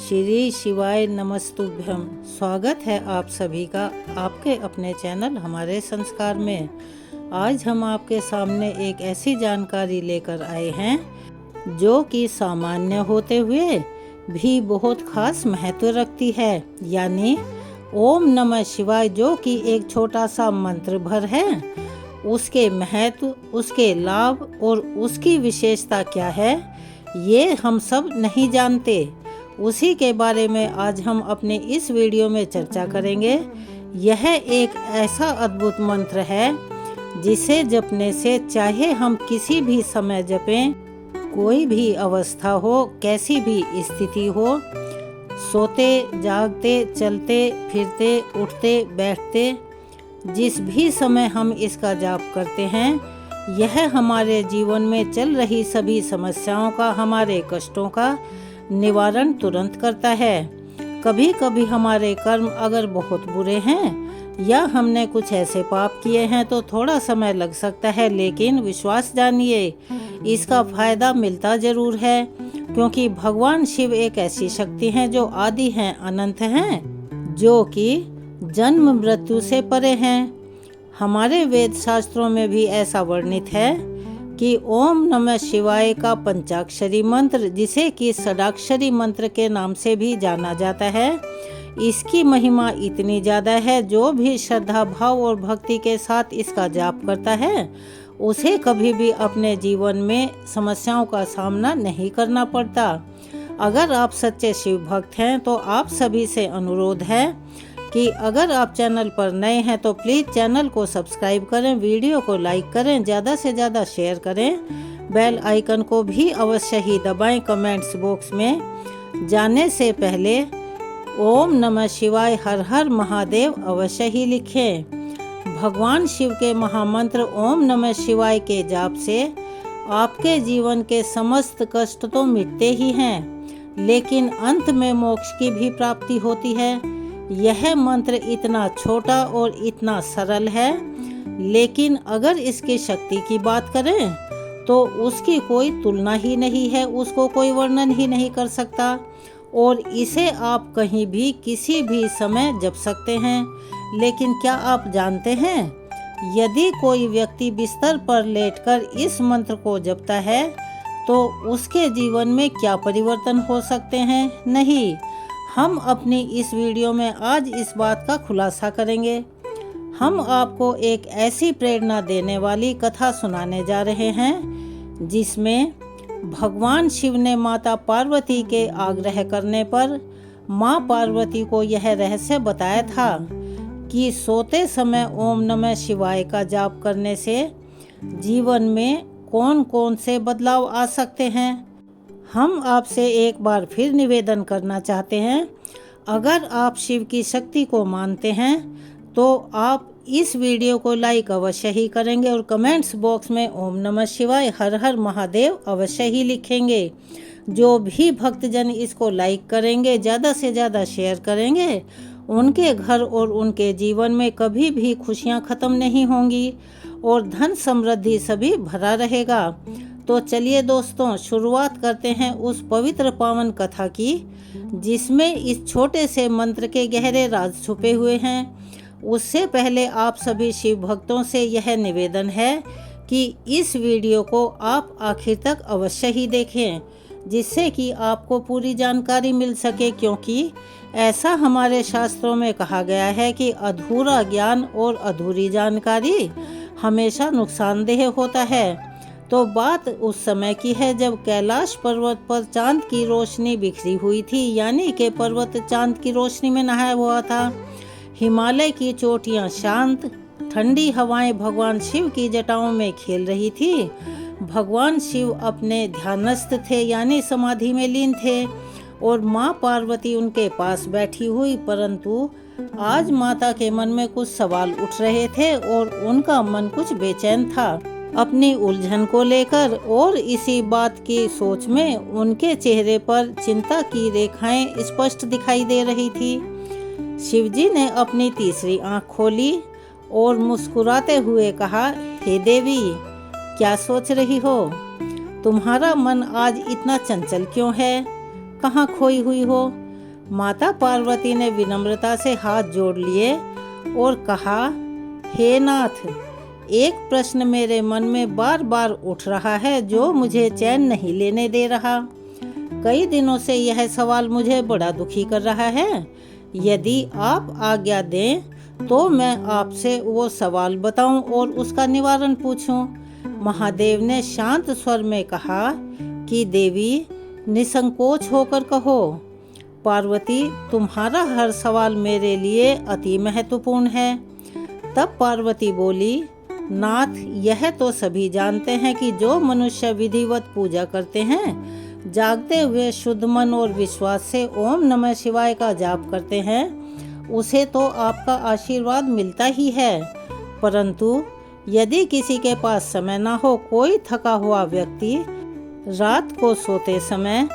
श्री शिवाय नमस्तुभ्यम। स्वागत है आप सभी का आपके अपने चैनल हमारे संस्कार में। आज हम आपके सामने एक ऐसी जानकारी लेकर आए हैं जो कि सामान्य होते हुए भी बहुत खास महत्व रखती है, यानी ओम नमः शिवाय, जो कि एक छोटा सा मंत्र भर है। उसके महत्व, उसके लाभ और उसकी विशेषता क्या है, ये हम सब नहीं जानते। उसी के बारे में आज हम अपने इस वीडियो में चर्चा करेंगे। यह एक ऐसा अद्भुत मंत्र है जिसे जपने से चाहे हम किसी भी समय जपें, कोई भी अवस्था हो, कैसी भी स्थिति हो, सोते जागते, चलते फिरते, उठते बैठते, जिस भी समय हम इसका जाप करते हैं, यह हमारे जीवन में चल रही सभी समस्याओं का, हमारे कष्टों का निवारण तुरंत करता है। कभी कभी हमारे कर्म अगर बहुत बुरे हैं या हमने कुछ ऐसे पाप किए हैं तो थोड़ा समय लग सकता है, लेकिन विश्वास जानिए इसका फायदा मिलता जरूर है, क्योंकि भगवान शिव एक ऐसी शक्ति हैं जो आदि हैं, अनंत हैं, जो कि जन्म मृत्यु से परे हैं। हमारे वेद शास्त्रों में भी ऐसा वर्णित है कि ओम नमः शिवाय का पंचाक्षरी मंत्र, जिसे कि षडाक्षरी मंत्र के नाम से भी जाना जाता है, इसकी महिमा इतनी ज़्यादा है, जो भी श्रद्धा भाव और भक्ति के साथ इसका जाप करता है उसे कभी भी अपने जीवन में समस्याओं का सामना नहीं करना पड़ता। अगर आप सच्चे शिव भक्त हैं तो आप सभी से अनुरोध है कि अगर आप चैनल पर नए हैं तो प्लीज़ चैनल को सब्सक्राइब करें, वीडियो को लाइक करें, ज़्यादा से ज़्यादा शेयर करें, बेल आइकन को भी अवश्य ही दबाएं। कमेंट्स बॉक्स में जाने से पहले ओम नमः शिवाय हर हर महादेव अवश्य ही लिखें। भगवान शिव के महामंत्र ओम नमः शिवाय के जाप से आपके जीवन के समस्त कष्ट तो मिटते ही हैं, लेकिन अंत में मोक्ष की भी प्राप्ति होती है। यह मंत्र इतना छोटा और इतना सरल है, लेकिन अगर इसकी शक्ति की बात करें तो उसकी कोई तुलना ही नहीं है, उसको कोई वर्णन ही नहीं कर सकता। और इसे आप कहीं भी किसी भी समय जप सकते हैं। लेकिन क्या आप जानते हैं, यदि कोई व्यक्ति बिस्तर पर लेटकर इस मंत्र को जपता है तो उसके जीवन में क्या परिवर्तन हो सकते हैं? नहीं, हम अपनी इस वीडियो में आज इस बात का खुलासा करेंगे। हम आपको एक ऐसी प्रेरणा देने वाली कथा सुनाने जा रहे हैं जिसमें भगवान शिव ने माता पार्वती के आग्रह करने पर माँ पार्वती को यह रहस्य बताया था कि सोते समय ओम नमः शिवाय का जाप करने से जीवन में कौन कौन से बदलाव आ सकते हैं। हम आपसे एक बार फिर निवेदन करना चाहते हैं, अगर आप शिव की शक्ति को मानते हैं तो आप इस वीडियो को लाइक अवश्य ही करेंगे और कमेंट्स बॉक्स में ओम नमः शिवाय हर हर महादेव अवश्य ही लिखेंगे। जो भी भक्तजन इसको लाइक करेंगे, ज़्यादा से ज़्यादा शेयर करेंगे, उनके घर और उनके जीवन में कभी भी खुशियां ख़त्म नहीं होंगी और धन समृद्धि सभी भरा रहेगा। तो चलिए दोस्तों, शुरुआत करते हैं उस पवित्र पावन कथा की जिसमें इस छोटे से मंत्र के गहरे राज छुपे हुए हैं। उससे पहले आप सभी शिव भक्तों से यह निवेदन है कि इस वीडियो को आप आखिर तक अवश्य ही देखें, जिससे कि आपको पूरी जानकारी मिल सके, क्योंकि ऐसा हमारे शास्त्रों में कहा गया है कि अधूरा ज्ञान और अधूरी जानकारी हमेशा नुकसानदेह होता है। तो बात उस समय की है जब कैलाश पर्वत पर चांद की रोशनी बिखरी हुई थी, यानी कि पर्वत चांद की रोशनी में नहाया हुआ था। हिमालय की चोटियां शांत, ठंडी हवाएं भगवान शिव की जटाओं में खेल रही थी। भगवान शिव अपने ध्यानस्थ थे, यानी समाधि में लीन थे, और माँ पार्वती उनके पास बैठी हुई। परंतु आज माता के मन में कुछ सवाल उठ रहे थे और उनका मन कुछ बेचैन था अपनी उलझन को लेकर, और इसी बात की सोच में उनके चेहरे पर चिंता की रेखाएं स्पष्ट दिखाई दे रही थी। शिवजी ने अपनी तीसरी आंख खोली और मुस्कुराते हुए कहा, हे देवी, क्या सोच रही हो? तुम्हारा मन आज इतना चंचल क्यों है? कहाँ खोई हुई हो? माता पार्वती ने विनम्रता से हाथ जोड़ लिए और कहा, हे नाथ, एक प्रश्न मेरे मन में बार बार उठ रहा है जो मुझे चैन नहीं लेने दे रहा। कई दिनों से यह सवाल मुझे बड़ा दुखी कर रहा है। यदि आप आज्ञा दें तो मैं आपसे वो सवाल बताऊं और उसका निवारण पूछूं। महादेव ने शांत स्वर में कहा कि देवी, निसंकोच होकर कहो। पार्वती, तुम्हारा हर सवाल मेरे लिए अति महत्वपूर्ण है। तब पार्वती बोली, नाथ, यह तो सभी जानते हैं कि जो मनुष्य विधिवत पूजा करते हैं, जागते हुए शुद्ध मन और विश्वास से ओम नमः शिवाय का जाप करते हैं, उसे तो आपका आशीर्वाद मिलता ही है। परंतु यदि किसी के पास समय ना हो, कोई थका हुआ व्यक्ति रात को सोते समय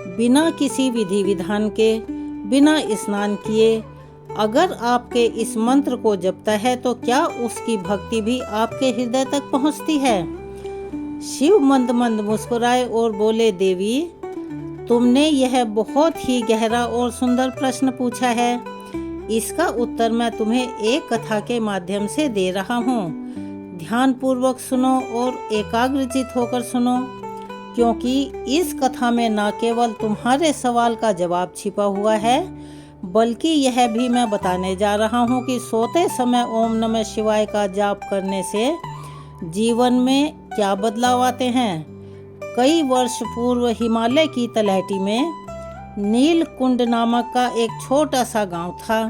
बिना किसी विधि विधान के, बिना स्नान किए अगर आपके इस मंत्र को जपता है तो क्या उसकी भक्ति भी आपके हृदय तक पहुंचती है? शिव मंद मंद मुस्कुराए और बोले, देवी, तुमने यह बहुत ही गहरा और सुंदर प्रश्न पूछा है। इसका उत्तर मैं तुम्हें एक कथा के माध्यम से दे रहा हूँ। ध्यान पूर्वक सुनो और एकाग्रचित होकर सुनो, क्योंकि इस कथा में न केवल तुम्हारे सवाल का जवाब छिपा हुआ है, बल्कि यह भी मैं बताने जा रहा हूँ कि सोते समय ओम नमः शिवाय का जाप करने से जीवन में क्या बदलाव आते हैं। कई वर्ष पूर्व हिमालय की तलहटी में नीलकुंड नामक का एक छोटा सा गांव था।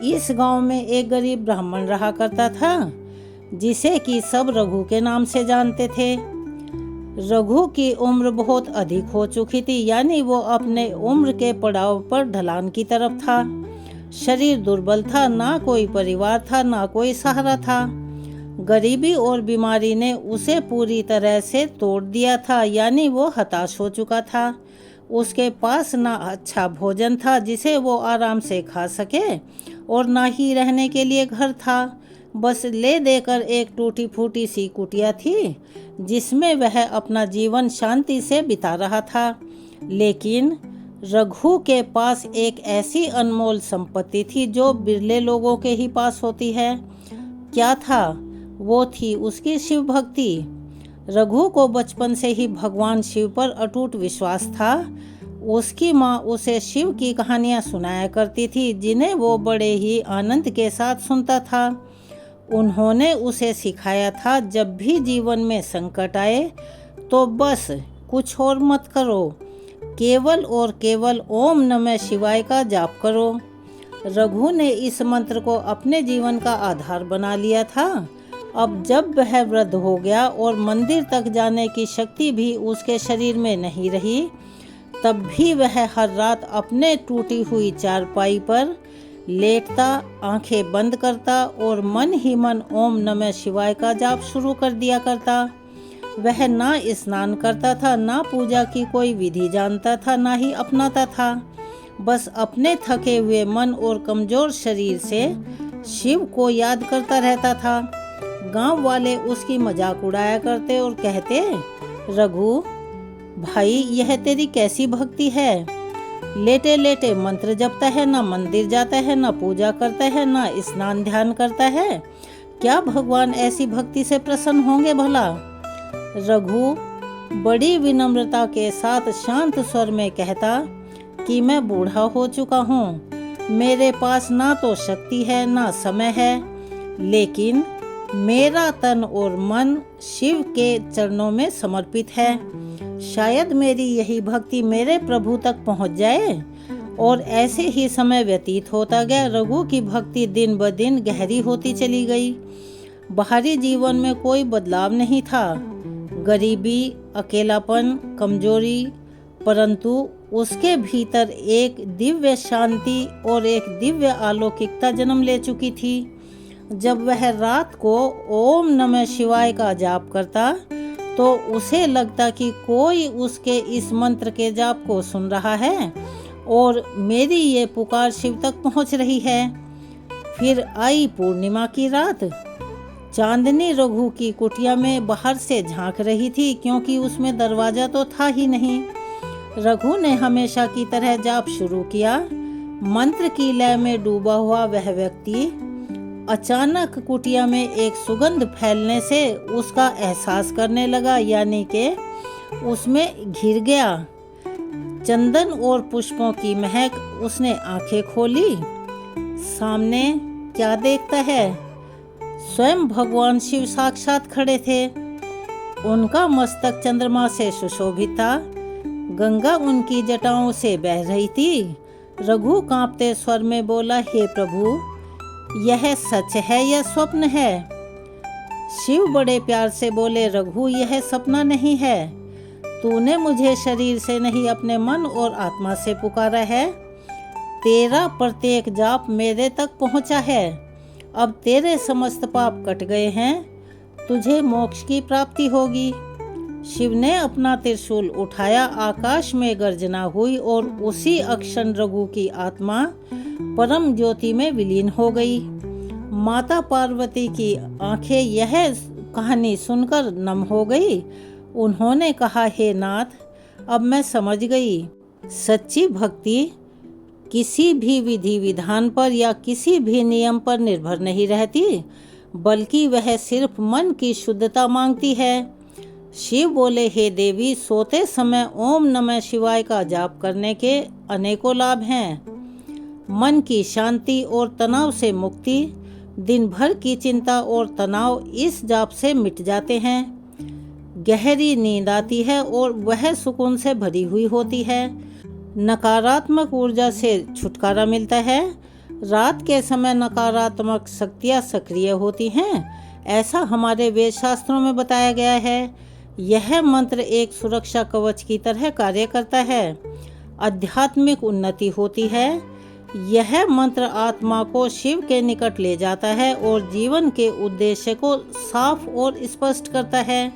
इस गांव में एक गरीब ब्राह्मण रहा करता था, जिसे कि सब रघु के नाम से जानते थे। रघु की उम्र बहुत अधिक हो चुकी थी, यानी वो अपने उम्र के पड़ाव पर ढलान की तरफ था। शरीर दुर्बल था, ना कोई परिवार था, ना कोई सहारा था। गरीबी और बीमारी ने उसे पूरी तरह से तोड़ दिया था, यानी वो हताश हो चुका था। उसके पास ना अच्छा भोजन था जिसे वो आराम से खा सके, और ना ही रहने के लिए घर था। बस ले देकर एक टूटी फूटी सी कुटिया थी, जिसमें वह अपना जीवन शांति से बिता रहा था। लेकिन रघु के पास एक ऐसी अनमोल संपत्ति थी जो बिरले लोगों के ही पास होती है। क्या था? वो थी उसकी शिव भक्ति। रघु को बचपन से ही भगवान शिव पर अटूट विश्वास था। उसकी माँ उसे शिव की कहानियाँ सुनाया करती थी, जिन्हें वो बड़े ही आनंद के साथ सुनता था। उन्होंने उसे सिखाया था, जब भी जीवन में संकट आए तो बस कुछ और मत करो, केवल और केवल ओम नमः शिवाय का जाप करो। रघु ने इस मंत्र को अपने जीवन का आधार बना लिया था। अब जब वह वृद्ध हो गया और मंदिर तक जाने की शक्ति भी उसके शरीर में नहीं रही, तब भी वह हर रात अपने टूटी हुई चारपाई पर लेटता, आंखें बंद करता और मन ही मन ओम नमः शिवाय का जाप शुरू कर दिया करता। वह ना स्नान करता था, ना पूजा की कोई विधि जानता था, ना ही अपनाता था। बस अपने थके हुए मन और कमजोर शरीर से शिव को याद करता रहता था। गांव वाले उसकी मजाक उड़ाया करते और कहते, रघु भाई, यह तेरी कैसी भक्ति है? लेटे लेटे मंत्र जपता है, ना मंदिर जाता है, ना पूजा करता है, ना स्नान ध्यान करता है। क्या भगवान ऐसी भक्ति से प्रसन्न होंगे भला? रघु बड़ी विनम्रता के साथ शांत स्वर में कहता कि मैं बूढ़ा हो चुका हूँ, मेरे पास ना तो शक्ति है, ना समय है, लेकिन मेरा तन और मन शिव के चरणों में समर्पित है। शायद मेरी यही भक्ति मेरे प्रभु तक पहुंच जाए। और ऐसे ही समय व्यतीत होता गया। रघु की भक्ति दिन ब दिन गहरी होती चली गई। बाहरी जीवन में कोई बदलाव नहीं था, गरीबी, अकेलापन, कमजोरी, परंतु उसके भीतर एक दिव्य शांति और एक दिव्य अलौकिकता जन्म ले चुकी थी। जब वह रात को ओम नमः शिवाय का जाप करता तो उसे लगता कि कोई उसके इस मंत्र के जाप को सुन रहा है और मेरी ये पुकार शिव तक पहुंच रही है। फिर आई पूर्णिमा की रात। चांदनी रघु की कुटिया में बाहर से झांक रही थी, क्योंकि उसमें दरवाजा तो था ही नहीं। रघु ने हमेशा की तरह जाप शुरू किया। मंत्र की लय में डूबा हुआ वह व्यक्ति अचानक कुटिया में एक सुगंध फैलने से उसका एहसास करने लगा, यानी कि उसमें घिर गया। चंदन और पुष्पों की महक। उसने आंखें खोली। सामने क्या देखता है? स्वयं भगवान शिव साक्षात खड़े थे। उनका मस्तक चंद्रमा से सुशोभित था। गंगा उनकी जटाओं से बह रही थी। रघु कांपते स्वर में बोला, हे प्रभु, यह सच है या स्वप्न है? शिव बड़े प्यार से बोले, रघु, यह सपना नहीं है। तूने मुझे शरीर से नहीं, अपने मन और आत्मा से पुकारा है। तेरा प्रत्येक जाप मेरे तक पहुंचा है। अब तेरे समस्त पाप कट गए हैं। तुझे मोक्ष की प्राप्ति होगी। शिव ने अपना त्रिशूल उठाया। आकाश में गर्जना हुई और उसी अक्षण रघु की आत्मा परम ज्योति में विलीन हो गई। माता पार्वती की आंखें यह कहानी सुनकर नम हो गई। उन्होंने कहा, हे नाथ, अब मैं समझ गई। सच्ची भक्ति किसी भी विधि विधान पर या किसी भी नियम पर निर्भर नहीं रहती, बल्कि वह सिर्फ मन की शुद्धता मांगती है। शिव बोले, हे देवी, सोते समय ओम नमः शिवाय का जाप करने के अनेकों लाभ हैं। मन की शांति और तनाव से मुक्ति, दिन भर की चिंता और तनाव इस जाप से मिट जाते हैं। गहरी नींद आती है और वह सुकून से भरी हुई होती है। नकारात्मक ऊर्जा से छुटकारा मिलता है। रात के समय नकारात्मक शक्तियाँ सक्रिय होती हैं, ऐसा हमारे वेद शास्त्रों में बताया गया है। यह मंत्र एक सुरक्षा कवच की तरह कार्य करता है। आध्यात्मिक उन्नति होती है। यह मंत्र आत्मा को शिव के निकट ले जाता है और जीवन के उद्देश्य को साफ और स्पष्ट करता है।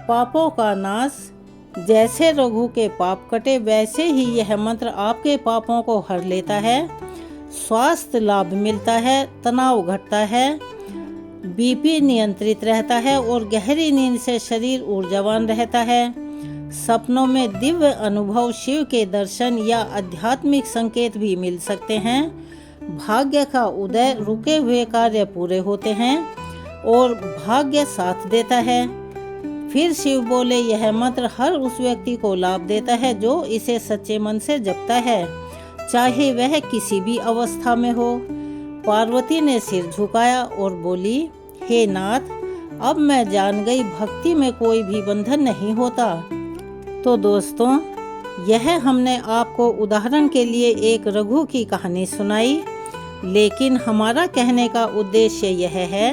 पापों का नाश। जैसे रघु के पाप कटे, वैसे ही यह मंत्र आपके पापों को हर लेता है। स्वास्थ्य लाभ मिलता है, तनाव घटता है, बीपी नियंत्रित रहता है और गहरी नींद से शरीर ऊर्जावान रहता है। सपनों में दिव्य अनुभव, शिव के दर्शन या आध्यात्मिक संकेत भी मिल सकते हैं। भाग्य का उदय, रुके हुए कार्य पूरे होते हैं और भाग्य साथ देता है। फिर शिव बोले, यह मंत्र हर उस व्यक्ति को लाभ देता है जो इसे सच्चे मन से जपता है, चाहे वह किसी भी अवस्था में हो। पार्वती ने सिर झुकाया और बोली, हे नाथ, अब मैं जान गई, भक्ति में कोई भी बंधन नहीं होता। तो दोस्तों, यह हमने आपको उदाहरण के लिए एक रघु की कहानी सुनाई, लेकिन हमारा कहने का उद्देश्य यह है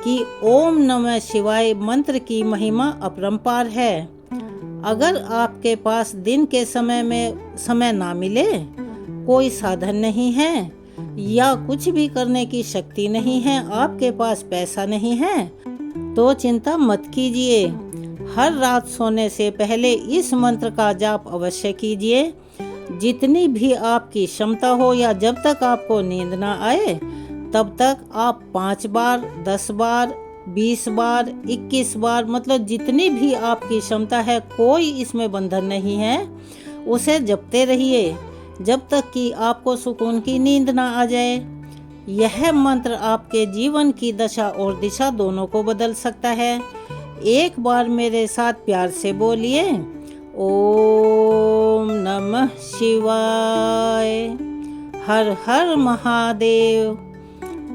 कि ओम नमः शिवाय मंत्र की महिमा अपरंपार है। अगर आपके पास दिन के समय में समय ना मिले, कोई साधन नहीं है या कुछ भी करने की शक्ति नहीं है, आपके पास पैसा नहीं है, तो चिंता मत कीजिए। हर रात सोने से पहले इस मंत्र का जाप अवश्य कीजिए। जितनी भी आपकी क्षमता हो या जब तक आपको नींद ना आए, तब तक आप 5 बार, 10 बार, 20 बार, 21 बार, मतलब जितनी भी आपकी क्षमता है, कोई इसमें बंधन नहीं है, उसे जपते रहिए जब तक कि आपको सुकून की नींद ना आ जाए। यह मंत्र आपके जीवन की दशा और दिशा दोनों को बदल सकता है। एक बार मेरे साथ प्यार से बोलिए, ओम नमः शिवाय, हर हर महादेव।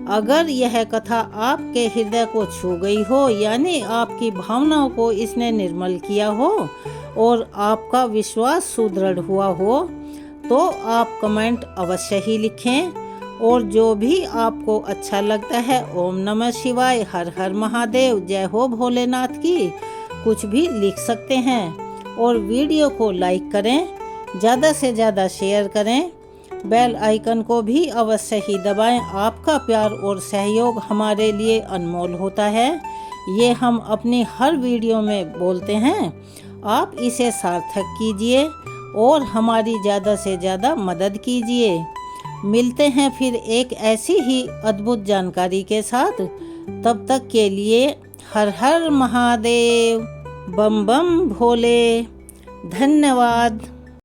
अगर यह कथा आपके हृदय को छू गई हो, यानी आपकी भावनाओं को इसने निर्मल किया हो और आपका विश्वास सुदृढ़ हुआ हो, तो आप कमेंट अवश्य ही लिखें। और जो भी आपको अच्छा लगता है, ओम नमः शिवाय, हर हर महादेव, जय हो भोलेनाथ की, कुछ भी लिख सकते हैं। और वीडियो को लाइक करें, ज़्यादा से ज़्यादा शेयर करें, बेल आइकन को भी अवश्य ही दबाएं। आपका प्यार और सहयोग हमारे लिए अनमोल होता है। ये हम अपनी हर वीडियो में बोलते हैं। आप इसे सार्थक कीजिए और हमारी ज़्यादा से ज़्यादा मदद कीजिए। मिलते हैं फिर एक ऐसी ही अद्भुत जानकारी के साथ। तब तक के लिए हर हर महादेव, बम बम भोले। धन्यवाद।